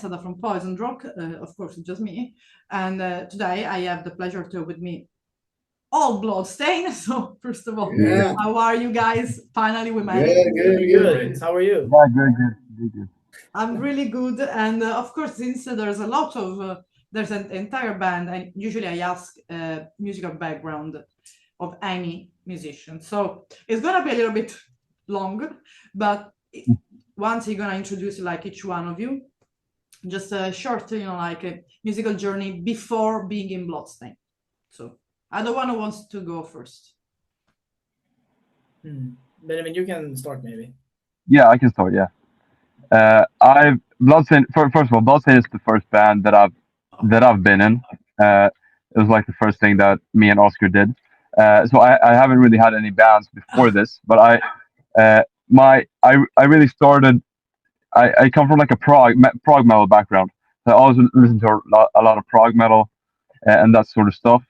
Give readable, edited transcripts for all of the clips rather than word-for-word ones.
Mezzada from Poison Rock, of course, it's just me. And today I have the pleasure to with me all Bloodstain. So first of all, how are you guys? Finally, we made it. Good. How are you? Yeah, good. I'm really good, and of course, since there's a lot of there's an entire band, and usually I ask musical background of any musician, so it's gonna be a little bit long, but once you're gonna introduce like each one of you, just a short, like a musical journey before being in Bloodstain. So I don't want who wants to go first. Benjamin, you can start maybe. Yeah, I can start. Yeah, I've Bloodstain. First of all, Bloodstain is the first band that I've been in. It was like the first thing that me and Oscar did. So I haven't really had any bands before this, but I really started. I come from like a prog metal background. So I always listened to a lot of prog metal and that sort of stuff.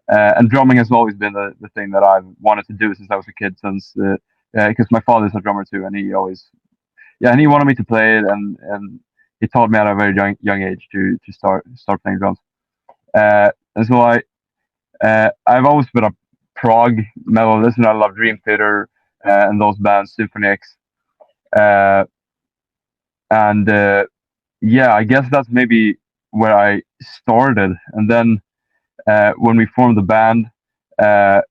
And drumming has always been the thing that I've wanted to do since I was a kid. Since because my father's a drummer too, and he wanted me to play it, and he taught me at a very young age to start playing drums. And so I've always been a prog metal listener. I love Dream Theater and those bands, Symphony X. And yeah, I guess that's maybe where I started. And then when we formed the band, I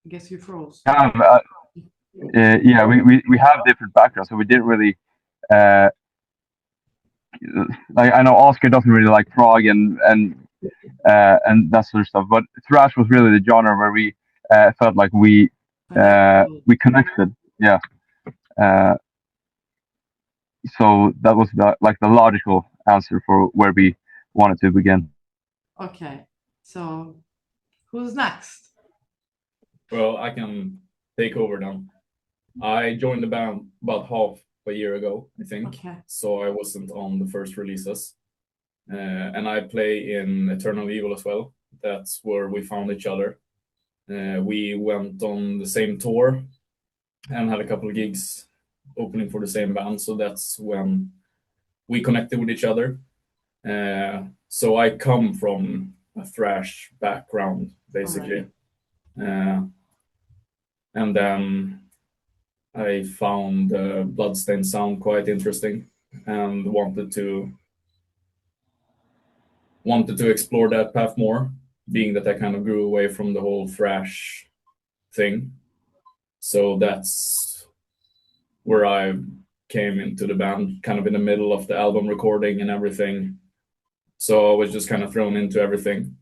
guess you froze. Yeah, we have different backgrounds, so we didn't really like. I know Oscar doesn't really like prog and that sort of stuff, but thrash was really the genre where we felt like we connected. Yeah. So that was the logical answer for where we wanted to begin. Okay, so who's next? Well, I can take over now. I joined the band about half a year ago, I think. Okay. So I wasn't on the first releases. And I play in Eternal Evil as well. That's where we found each other. We went on the same tour and had a couple of gigs opening for the same band. So that's when we connected with each other. So I come from a thrash background, basically. Right. And then I found Bloodstain sound quite interesting and wanted to explore that path more, being that I kind of grew away from the whole thrash thing. So that's where I came into the band, kind of in the middle of the album recording and everything. So I was just kind of thrown into everything.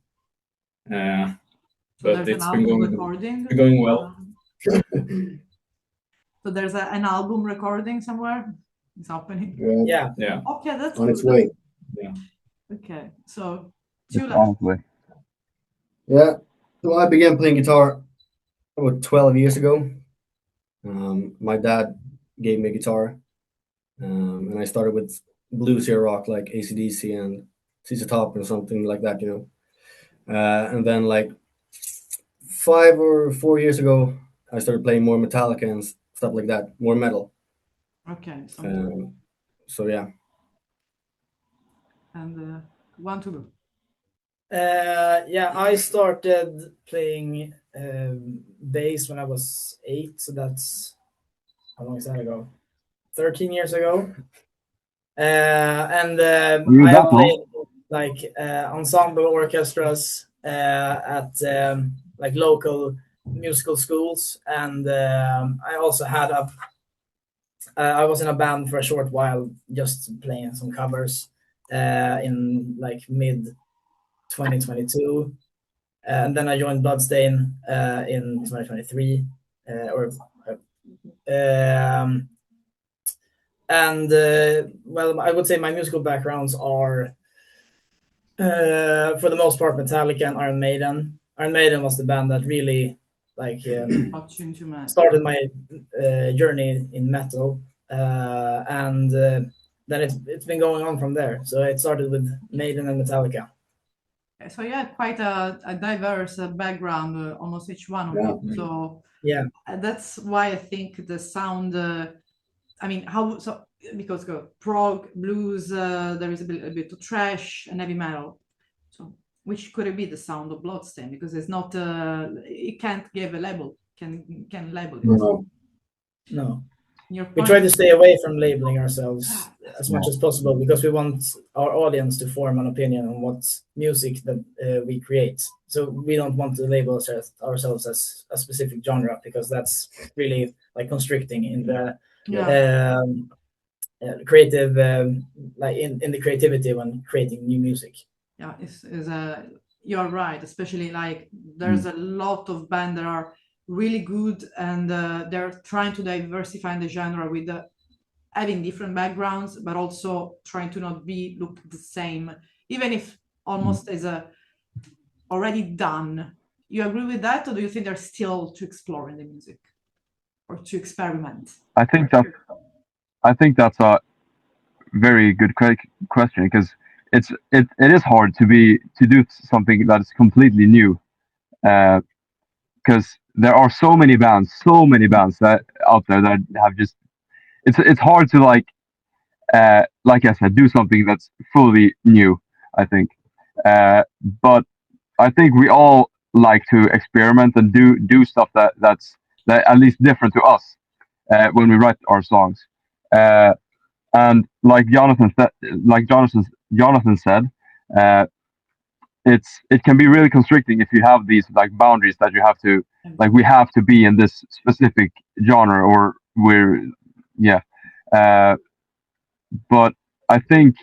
But it's been going well. So there's an album recording somewhere. It's happening. Yeah. Okay, that's on its way. Yeah. Okay, so Honestly. Yeah. So I began playing guitar about 12 years ago. My dad gave me a guitar, and I started with bluesy rock like AC/DC and CC Top and something like that, and then like 5 or 4 years ago, I started playing more Metallica and stuff like that, more metal. Okay. So yeah. And one to go. Yeah, I started playing bass when I was 8, so that's how long is that ago? 13 years ago. And I have played like ensemble orchestras at like local musical schools, and I also had I was in a band for a short while, just playing some covers in like mid 2022, and then I joined Bloodstain in 2023, well, I would say my musical backgrounds are for the most part Metallica and Iron Maiden. Iron Maiden was the band that really like started my journey in metal, and then it's been going on from there. So it started with Maiden and Metallica. So you had quite a diverse background, almost each one of you. So yeah, that's why I think the sound. I mean, because prog, blues, there is a bit of thrash and heavy metal. So which could it be the sound of Bloodstain? Because it's not, it can't give a label, can label it. No. Your We point try to is- stay away from labeling ourselves as much Yeah. as possible because we want our audience to form an opinion on what music that we create. So we don't want to label ourselves as a specific genre because that's really like constricting in the Yeah. creative, like in the creativity when creating new music. Yeah, you're right. Especially like there's a lot of bands that are really good and they're trying to diversify the genre with having different backgrounds, but also trying to not look the same, even if almost as a already done. You agree with that, or do you think there's still to explore in the music or to experiment? I think that's a very good question because it is hard to do something that is completely new, because there are so many bands that out there that have just it's hard to like I said, do something that's fully new. I think, but I think we all like to experiment and do stuff that's at least different to us when we write our songs. And like Jonathan said, uh, it can be really constricting if you have these like boundaries that you have to we have to be in this specific genre or we're yeah. But I think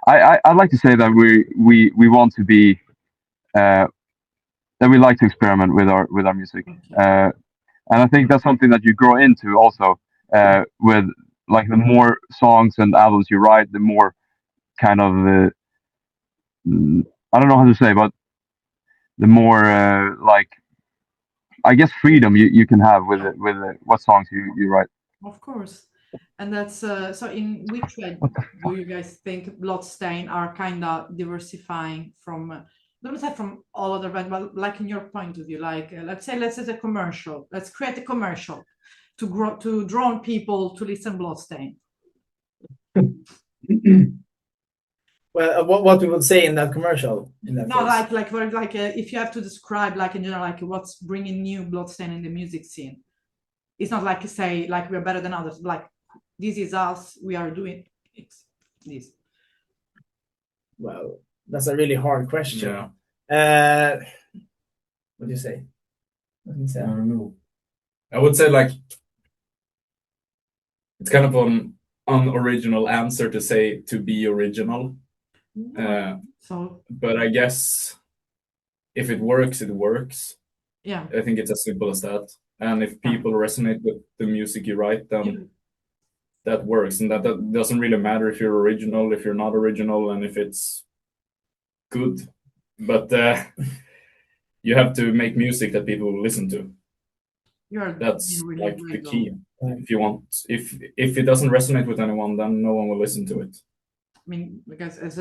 I'd like to say that we want to be that we like to experiment with our music, and I think that's something that you grow into also with like the more songs and albums you write, the more kind of I don't know how to say, but the more like I guess freedom you can have with what songs you write. Of course. And that's so in which way do you guys think Bloodstain are kind of diversifying from don't say from all other bands, but like in your point of view, like let's say a commercial. Let's create a commercial to draw people to listen Bloodstain. Well, what we would say in that commercial. No, if you have to describe like in general like what's bringing new Bloodstain in the music scene. It's not like say like we're better than others. Like this is us. We are doing this. Well, that's a really hard question. Yeah. What do you say? I don't know. I would say like it's kind of an unoriginal answer to say to be original. But I guess if it works, it works. Yeah. I think it's as simple as that. And if people resonate with the music you write, then that works. And that doesn't really matter if you're original, if you're not original, and if it's good. But you have to make music that people will listen to. That's really like the key. If you want, if it doesn't resonate with anyone, then no one will listen to it. I mean, because as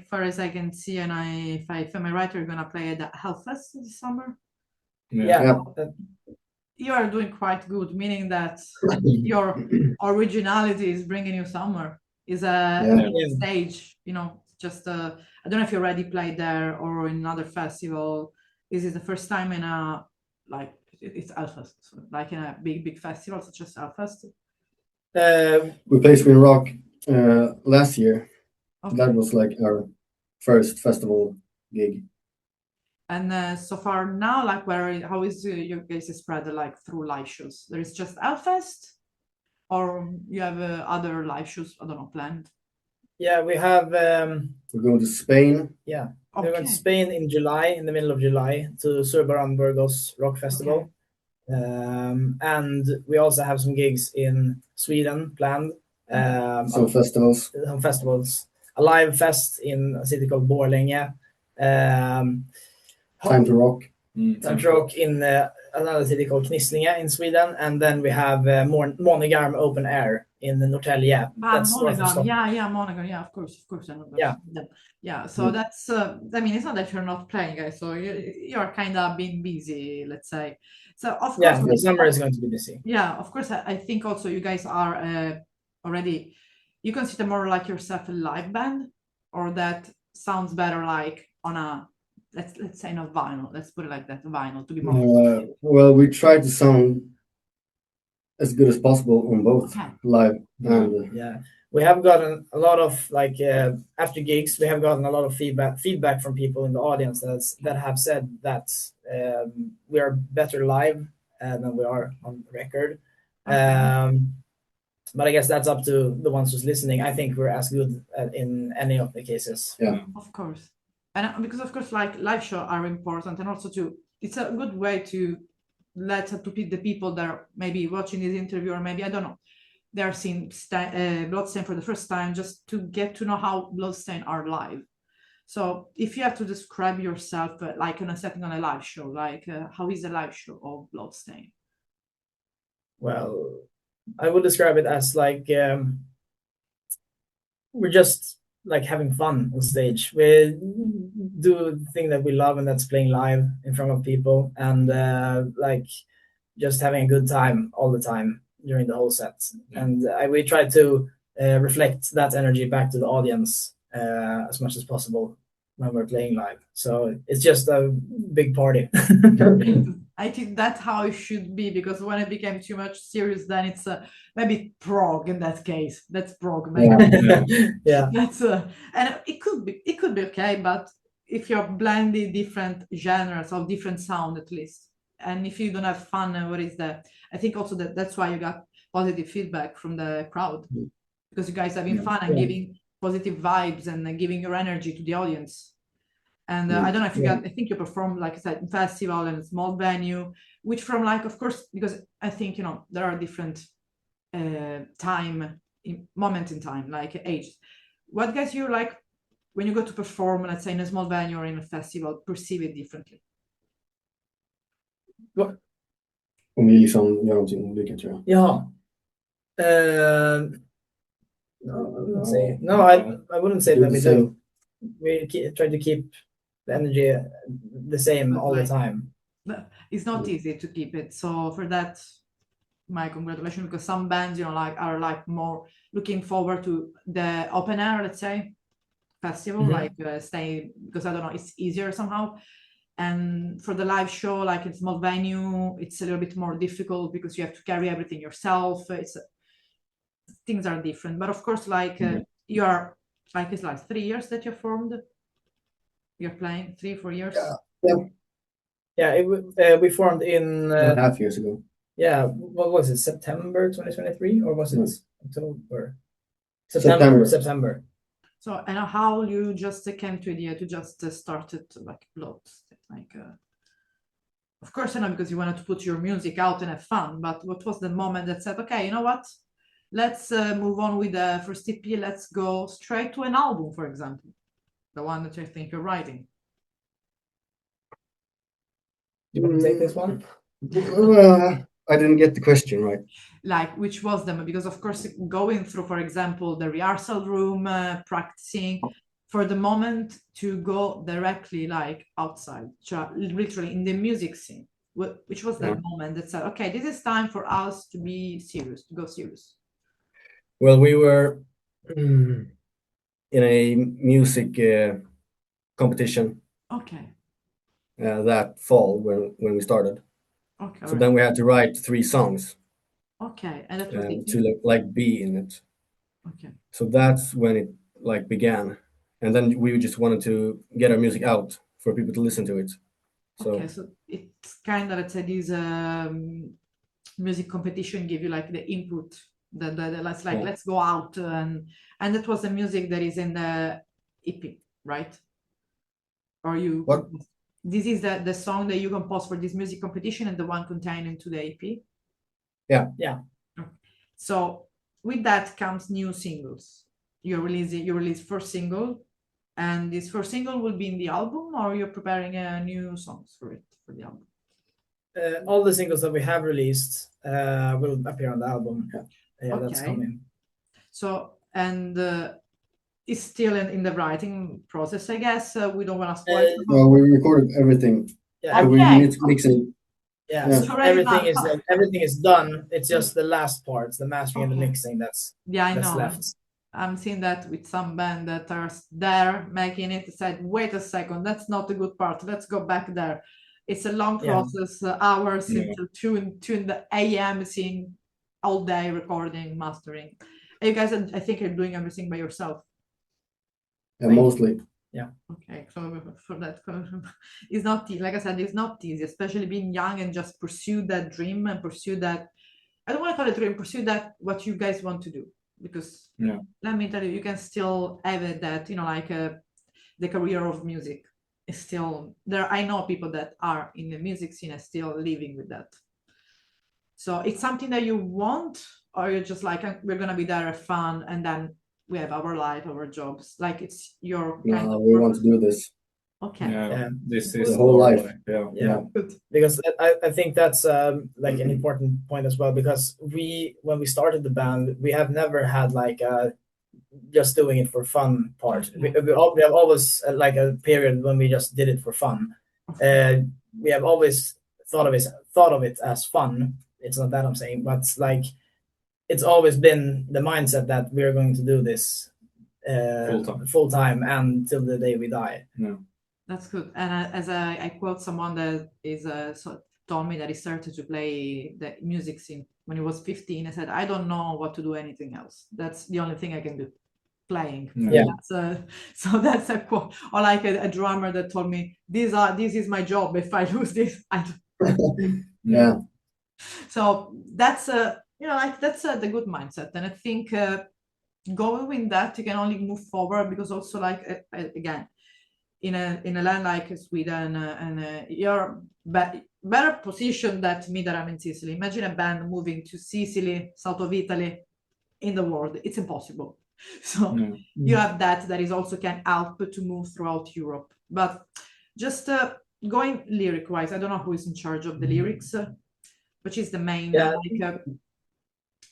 far as I can see, and if I'm right, you're gonna play at Hellfest this summer. Yeah. You are doing quite good, meaning that your originality is bringing you somewhere. Is a stage, just I don't know if you already played there or in another festival. Is it the first time in a like it's Hellfest, like in a big festival such as Hellfest? We played Sweden Rock last year. Okay. That was like our first festival gig. And so far now, like how is your guys' spread like through live shows? There is just Hellfest, or you have other live shows? I don't know, planned. Yeah, we have. We're going to Spain. Yeah, we're going to Spain in July, in the middle of July, to Surbaran Burgos Rock Festival, and we also have some gigs in Sweden planned. Some festivals. Some festivals. A live fest in a city called Borlänge. Time to Rock. Time to Rock in another city called Knislinge in Sweden, and then we have Monogram Open Air in Norrtälje. Monogram, Monogram, of course. I know that. Yeah. So that's. I mean, it's not that you're not playing, guys. So you're kind of being busy, let's say. So of course, the summer is going to be busy. Yeah, of course. I think also you guys are already you consider more like yourself a live band, or that sounds better like on a let's say in a vinyl. Let's put it like that, vinyl to be more. Well, we try to sound as good as possible on both Okay. live and Yeah, we have gotten a lot of like after gigs. We have gotten a lot of feedback from people in the audience that have said that we are better live than we are on record. But I guess that's up to the ones who's listening. I think we're as good in any of the cases. Yeah. Of course. And because of course, like live shows are important, and also it's a good way to let to the people that are maybe watching this interview, or maybe I don't know, they're seeing Bloodstain for the first time, just to get to know how Bloodstain are live. So if you have to describe yourself like in a setting on a live show, like how is a live show of Bloodstain? Well, I would describe it as like we're just like having fun on stage. We do the thing that we love, and that's playing live in front of people, and like just having a good time all the time during the whole set. And we try to reflect that energy back to the audience as much as possible when we're playing live. So it's just a big party. I think that's how it should be, because when it became too much serious, then it's maybe prog in that case. That's prog, maybe. Yeah. That's and it could be okay, but if you're blending different genres or different sound at least, and if you don't have fun, what is that? I think also that's why you got positive feedback from the crowd, because you guys having fun and giving positive vibes and giving your energy to the audience. And I don't know if you got, I think you performed, like I said, in festival and small venue, which from like, of course, because I think, you know, there are different moment in time, like age. What guys you like when you go to perform, let's say in a small venue or in a festival, perceive it differently? om vi liksom gör någonting olika, tror jag. Ja. No, I wouldn't say that we do. We try to keep the energy the same all the time. It's not easy to keep it. So for that, my congratulations, because some bands, you know, like are like more looking forward to the open air, let's say, festival, like stay, because I don't know, it's easier somehow. And for the live show, like in small venue, it's a little bit more difficult because you have to carry everything yourself. Things are different, but of course, like you are, like it's like 3 years that you're formed. You're playing 3-4 years. Yeah. We formed in 2.5 years ago. Yeah, what was it? September 2023, or was it October? September. So, and how you just came to the idea to just start it like Bloodstain, like of course, I know, because you wanted to put your music out and have fun, but what was the moment that said, okay, you know what, let's move on with the first EP, let's go straight to an album, for example, the one that I think you're writing? You want to take this one? I didn't get the question right. Like, which was them? Because of course, going through, for example, the rehearsal room, practicing, for the moment to go directly like outside, literally in the music scene, which was that moment that said, okay, this is time for us to be serious, to go serious? Well, we were in a music competition. Okay. That fall when we started. Okay. So then we had to write 3 songs. Okay, and that was to like be in it. Okay. So that's when it like began, and then we just wanted to get our music out for people to listen to it. So, okay, so it's kind of, let's say, this music competition give you like the input, the let's go out, and that was the music that is in the EP, right? Or you? What? This is the song that you composed for this music competition, and the one contained into the EP. Yeah. So with that comes new singles. You release first single, and this first single will be in the album, or you're preparing new songs for the album? All the singles that we have released will appear on the album. Yeah, Okay. That's coming. So, and it's still in the writing process, I guess. We don't want to spoil. Well, we recorded everything. Yeah, we need to mix it. Yeah, so everything is done. It's just the last parts, the mastering and the mixing, that's I know. left. I'm seeing that with some band that are there making it, said, wait a second, that's not the good part. Let's go back there. It's a long Yeah. process, hours Yeah. into 2 in the AM, seeing all day recording, mastering. And you guys, I think you're doing everything by yourself. And mostly. Okay, so for that, it's not like I said, it's not easy, especially being young and just pursue that dream and pursue that. I don't want to call it dream, pursue that what you guys want to do, because Yeah. let me tell you, you can still have it that like the career of music is still there. I know people that are in the music scene and still living with that. So it's something that you want, or you're just like, we're gonna be there, have fun, and then we have our life, our jobs. Like it's your kind No, of we want purpose. to do this. Okay. Yeah, this The is whole our life. Yeah. Yeah. Good. Because I think that's like an important point as well, because when we started the band, we have never had like a just doing it for fun part. We have always like a period when we just did it for fun. We have always thought of it as fun. It's not that I'm saying, but like it's always been the mindset that we're going to do this full time and till the day we die. Yeah. That's good. And as I quote someone that is told me that he started to play the music scene when he was 15. I said, I don't know what to do anything else. That's the only thing I can do, playing. Yeah. So that's a quote. Or like a drummer that told me, this is my job. If I lose this, I don't. Yeah. So that's that's the good mindset. And I think going with that, you can only move forward, because also like again, in a land like Sweden, and you're better positioned than me that I'm in Sicily. Imagine a band moving to Sicily, south of Italy, in the world. It's impossible. So you have that is also can help to move throughout Europe. But just going lyric wise, I don't know who is in charge of the lyrics, which is the main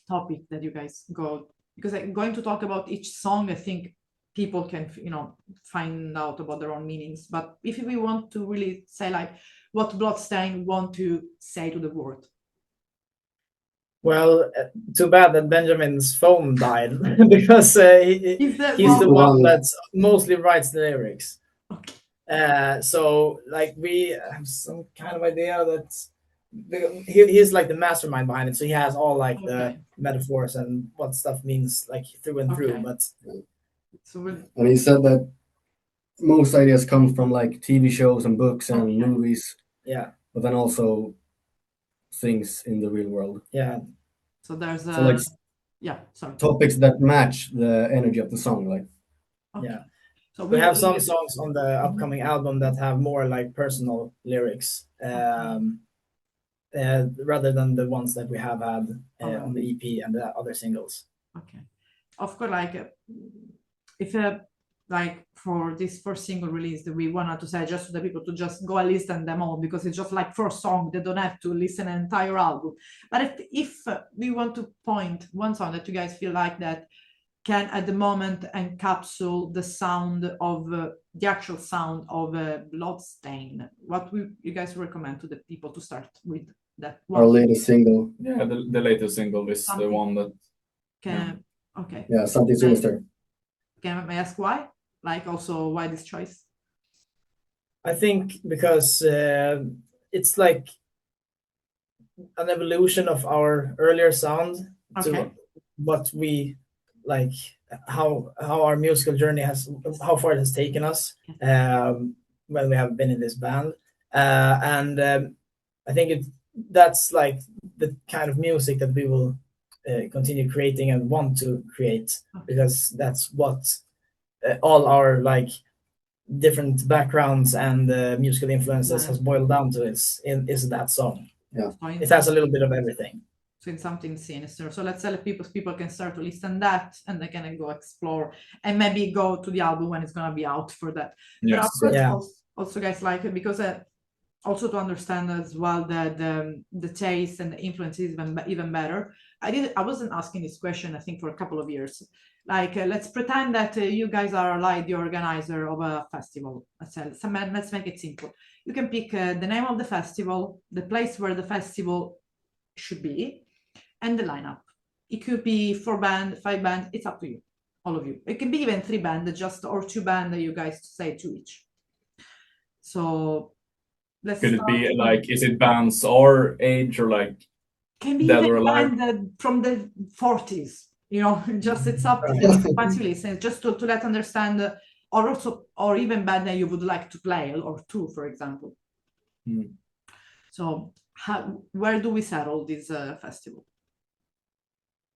topic that you guys go, because I'm going to talk about each song. I think people can find out about their own meanings, but if we want to really say like what Bloodstain want to say to the world. Well, too bad that Benjamin's phone died because he's the one that mostly writes the lyrics. Okay. So like we have some kind of idea that he's like the mastermind behind it, so he has all like the metaphors and what stuff means like through and through. But and he said that most ideas come from like TV shows and books and movies. Yeah. But then also things in the real world. Yeah. So there's topics that match the energy of the song, like. Yeah. So we have some songs on the upcoming album that have more like personal lyrics, rather than the ones that we have had on the EP and the other singles. Okay. Of course, like if like for this first single release, that we wanted to say just to the people to just go and listen them all, because it's just like first song, they don't have to listen an entire album. But if we want to point one song that you guys feel like that can at the moment encapsulate the sound of the actual sound of Bloodstain, what would you guys recommend to the people to start with? That one? Our latest single. Yeah, the latest single is the one that okay. Yeah, something sinister. Can I ask why? Like also why this choice? I think because it's like an evolution of our earlier sound to what we like, how our musical journey how far it has taken us when we have been in this band, and I think that's like the kind of music that we will continue creating and want to create, because that's what all our like different backgrounds and musical influences has boiled down to is that song. Yeah, it has a little bit of everything. So in something sinister. So let's tell people can start to listen that, and they can go explore and maybe go to the album when it's gonna be out for that. Yes. But of course, also guys, like, because also to understand as well the taste and the influence is even better. I wasn't asking this question, I think, for a couple of years. Like, let's pretend that you guys are like the organizer of a festival. Let's make it simple. You can pick the name of the festival, the place where the festival should be, and the lineup. It could be 4 bands, 5 bands, it's up to you. all of you. It can be even 3 bands, just or 2 bands that you guys say 2 each. So let's Could it start be with- like, is it bands our age or like can be dead even or alive? band from the 40s, you know, just it's up to once you listen, just to let understand, or also, or even band that you would like to play, or 2, for example. Hmm. So where do we settle this festival?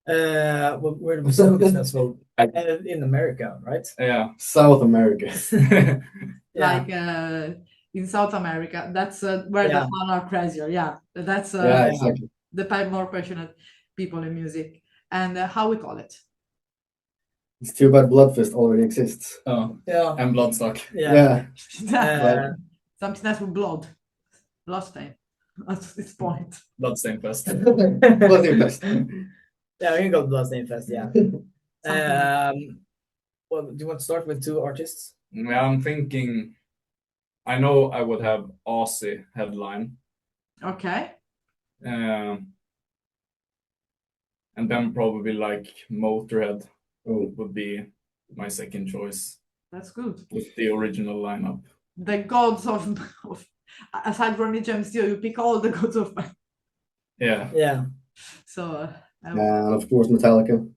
Where do we start this festival? In America, right? Yeah. South America. Yeah. Like in South America, that's where Yeah. the fun are crazier. Yeah, that's Yeah, exactly. the more passionate people in music. And how we call it? It's too bad Bloodfest already exists. Oh, Yeah. and Bloodstock. Yeah. Yeah. Something that's with blood. Bloodstain. At this point. Bloodstain Fest. Bloodfest Fest. Yeah, we can go Bloodstain Fest. Yeah. Something. Well, do you want to start with 2 artists? Yeah, I'm thinking, I know I would have Aussie headline. Okay. And then probably like Motorhead Oh, would be my second choice That's good. with the original lineup. The gods of aside from Nietzsche and Steel, you pick all the gods of Yeah. Yeah. so and of course Metallica.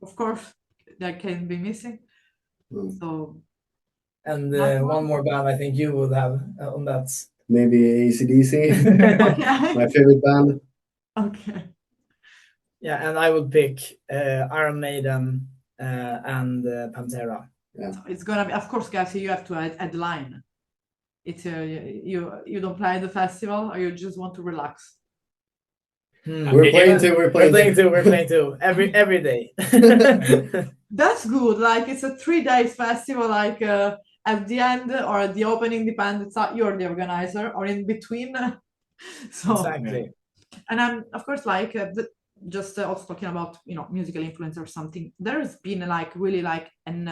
of course that can be missing. Mm. So And Not one more band I think you would have on that. Maybe AC/DC, okay. my favorite band. Okay. Yeah, and I would pick Iron Maiden and Pantera. So it's gonna be, of course, guys. You have to add line. It's you don't play the festival, or you just want to relax. We're playing too. We're playing too. We're playing too. Every day. That's good. Like it's a 3 days festival. Like at the end or at the opening, depends. It's not you're the organizer, or in between. So Exactly. and I'm of course like just also talking about musical influence or something. There's been like really like an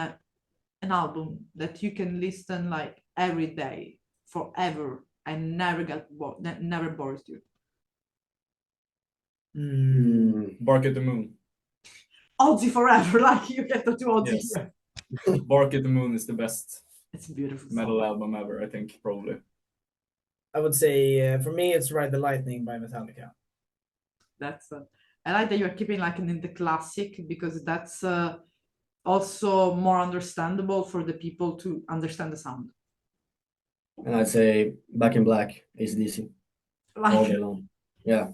album that you can listen like every day forever and never get bored, never bores you. Bark at the Moon. Ozzy forever, like you get to do Ozzy. Yes. Here. Bark at the Moon is the best It's a beautiful metal song. album ever, I think, probably. I would say for me it's Ride the Lightning by Metallica. That's I like that you're keeping like in the classic, because that's also more understandable for the people to understand the sound. And I'd say Back in Black, AC/DC, all day Like long. Yeah.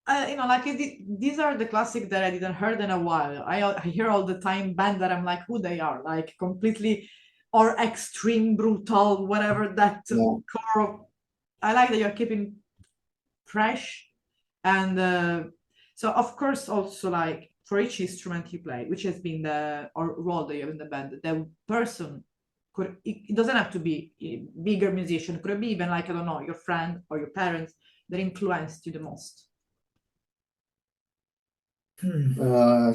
like these are the classics that I didn't heard in a while. I hear all the time band that I'm like, who they are, like completely or extreme, brutal, whatever that Yeah. core of. I like that you're keeping fresh, and so of course also like for each instrument you play, which has been the or role that you have in the band, the person could it doesn't have to be a bigger musician, could be even like I don't know your friend or your parents that influenced you the most.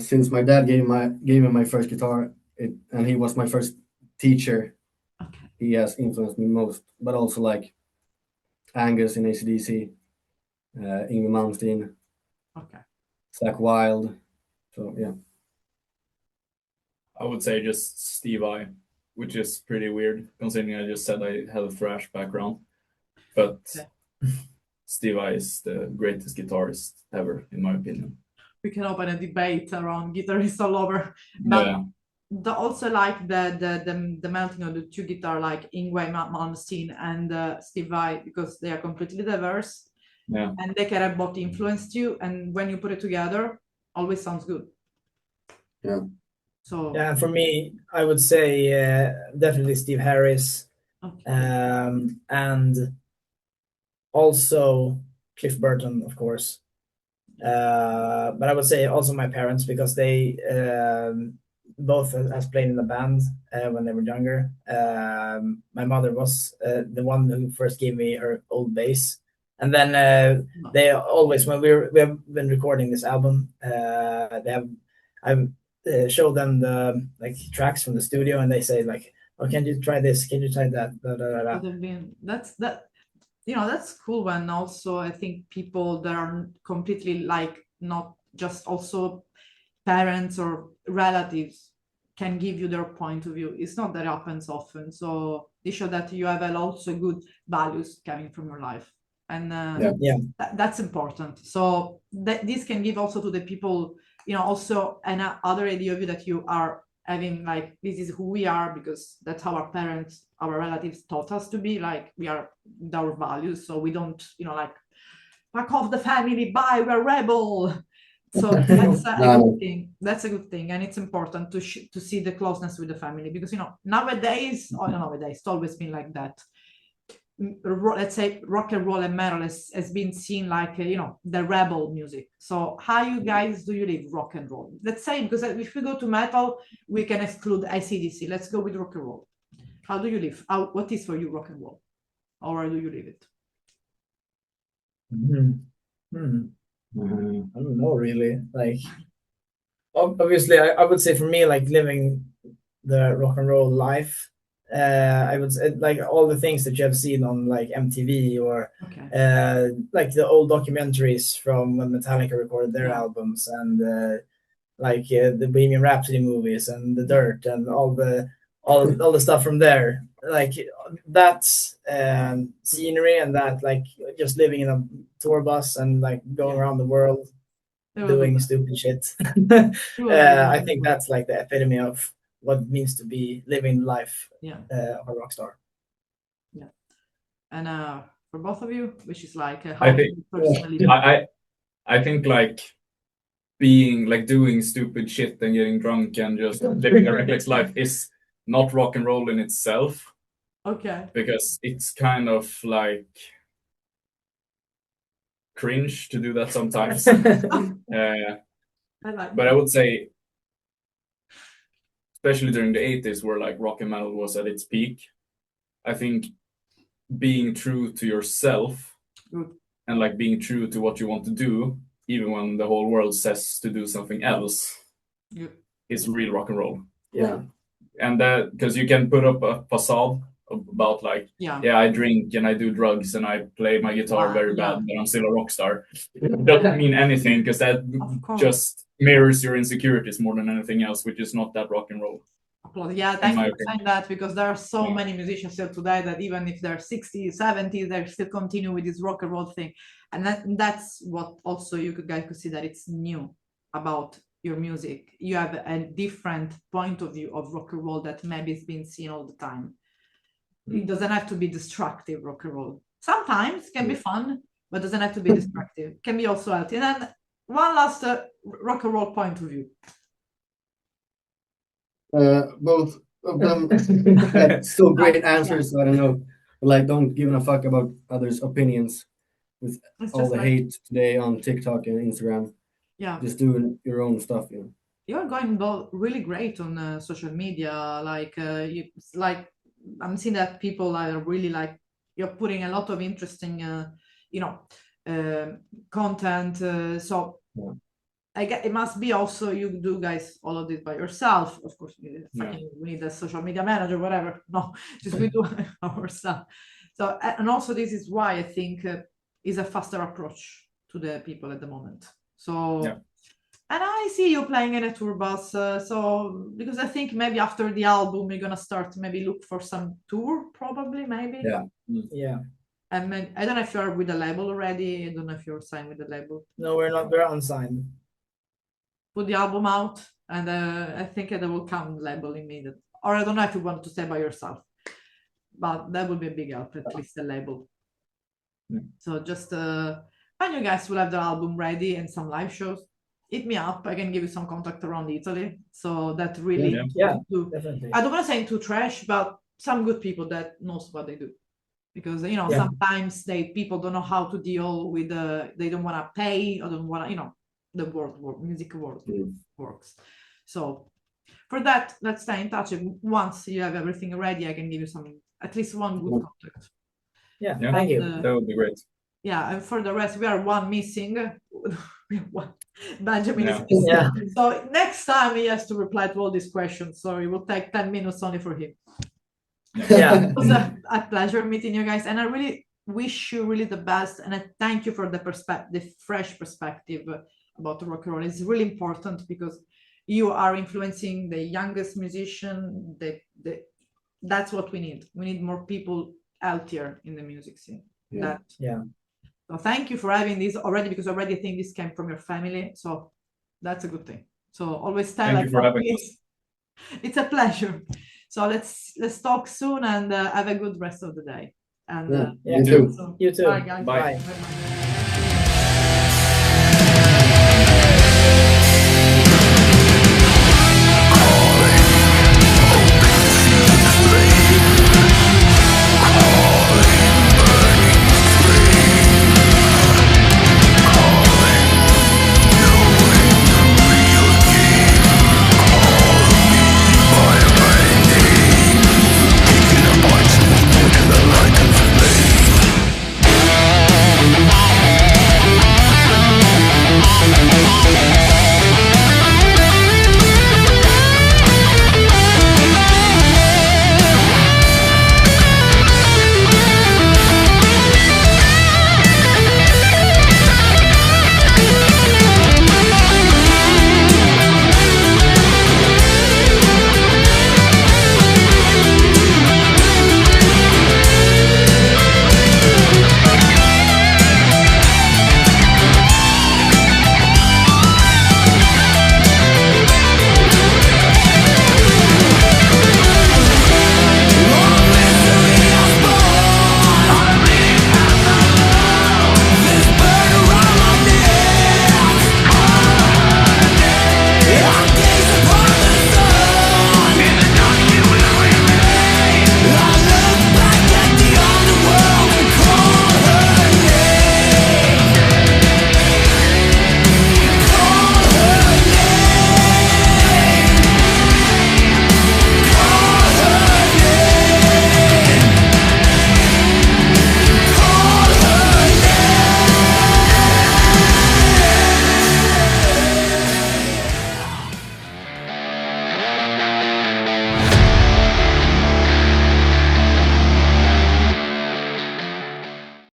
Since my dad gave me my first guitar, and he was my first teacher, Okay. he has influenced me most. But also like Angus in AC/DC, Yngwie Malmsteen, Okay. Zakk Wylde. So yeah. I would say just Steve Vai, which is pretty weird considering I just said I had a thrash background. But Steve Vai is the greatest guitarist ever, in my opinion. We can open a debate around guitarists all over, but Yeah. also like the melting of the 2 guitar, like Yngwie Malmsteen and Steve Vai, because they are completely diverse. Yeah. And they can have both influenced you, and when you put it together, always sounds good. Yeah. So Yeah, for me, I would say definitely Steve Harris, okay. and also Cliff Burton, of course. But I would say also my parents, because they both has played in the band when they were younger. My mother was the one who first gave me her old bass, and then they always, when we have been recording this album, I've showed them the like tracks from the studio, and they say like, "Oh, can you try this? Can you try that?" Da, da, da, da. Would have been that's cool. When also I think people that are completely like not just also parents or relatives can give you their point of view. It's not that happens often. So they show that you have also good values coming from your life. And that's important. So this can give also to the people, also another idea of you that you are having, like, this is who we are, because that's how our parents, our relatives taught us to be, like, we are with our values. So we don't, like, fuck off the family, bye, we're rebel. So that's a good thing. That's a good thing. And it's important to see the closeness with the family, because, nowadays, it's always been like that. Let's say rock and roll and metal has been seen like, the rebel music. So how you guys do you live rock and roll? Let's say, because if we go to metal, we can exclude AC/DC. Let's go with rock and roll. How do you live? What is for you rock and roll? Or where do you live it? I don't know, really. Like, obviously, I would say for me, like, living the rock and roll life, I would say, like, all the things that you have seen on, like, MTV or like the old documentaries from when Metallica recorded their albums, and like the Bohemian Rhapsody movies and The Dirt and all the stuff from there. Like, that's scenery, and that, like, just living in a tour bus and, like, going around the world doing stupid shit. I think that's, like, the epitome of what it means to be living life of a rock star. Yeah. And for both of you, which is like how I think you personally I think, like, being, like, doing stupid shit and getting drunk and just living a reckless life is not rock and roll in itself. Okay. Because it's kind of like cringe to do that sometimes. But I would say, especially during the 80s, where, like, rock and metal was at its peak, I think being true to yourself and, like, being true to what you want to do, even when the whole world says to do something else, is real rock and roll. Yeah. And that, because you can put up a facade about, like, I drink and I do drugs and I play my guitar very bad, but I'm still a rock star. It doesn't mean anything, because that just mirrors your insecurities more than anything else, which is not that rock and roll. Yeah, thank you for saying that, because there are so many musicians still today that even if they're 60, 70, they still continue with this rock and roll thing. And that's what also you guys could see, that it's new about your music. You have a different point of view of rock and roll that maybe it's been seen all the time. It doesn't have to be destructive rock and roll. Sometimes can be fun, but doesn't have to be destructive. Can be also healthy. And then one last rock and roll point of view. Both of them had so great answers, so I don't know. Like, don't give a fuck about others' opinions with all the hate today on TikTok and Instagram. Yeah. Just doing your own stuff, You're going really great on social media. Like, I'm seeing that people are really, like, you're putting a lot of interesting, content. So I get it must be also you do guys all of this by yourself. Of course, we need a social media manager, whatever. No, just we do ourselves. So, and also this is why I think is a faster approach to the people at the moment. So. And I see you playing in a tour bus, so because I think maybe after the album you're gonna start maybe look for some tour, probably maybe. Yeah. And I don't know if you're with the label already. I don't know if you're signed with the label. No, we're not. We're unsigned. Put the album out, and I think it will come label immediately. Or I don't know if you want to stay by yourself, but that would be a big help, at least the label. So just when you guys will have the album ready and some live shows, hit me up. I can give you some contact around Italy. So that really, definitely. I don't want to say into trash, but some good people that knows what they do, because sometimes people don't know how to deal with they don't want to pay or don't want to, the music world works. So for that, let's stay in touch. Once you have everything ready, I can give you at least one good contact. Yeah, thank you. That would be great. Yeah, and for the rest, we are one missing. Benjamin is missing. Yeah. So next time he has to reply to all these questions. So it will take 10 minutes only for him. Yeah. It was a pleasure meeting you guys. And I really wish you really the best. And I thank you for the fresh perspective about rock and roll. It's really important because you are influencing the youngest musician. That's what we need. We need more people out here in the music scene. Yeah. So thank you for having this already, because already I think this came from your family. So that's a good thing. So always tell Thank like you for having us. It's a pleasure. So let's talk soon, and have a good rest of the day. And Yeah, you too. so, You too. bye guys. Bye. Bye.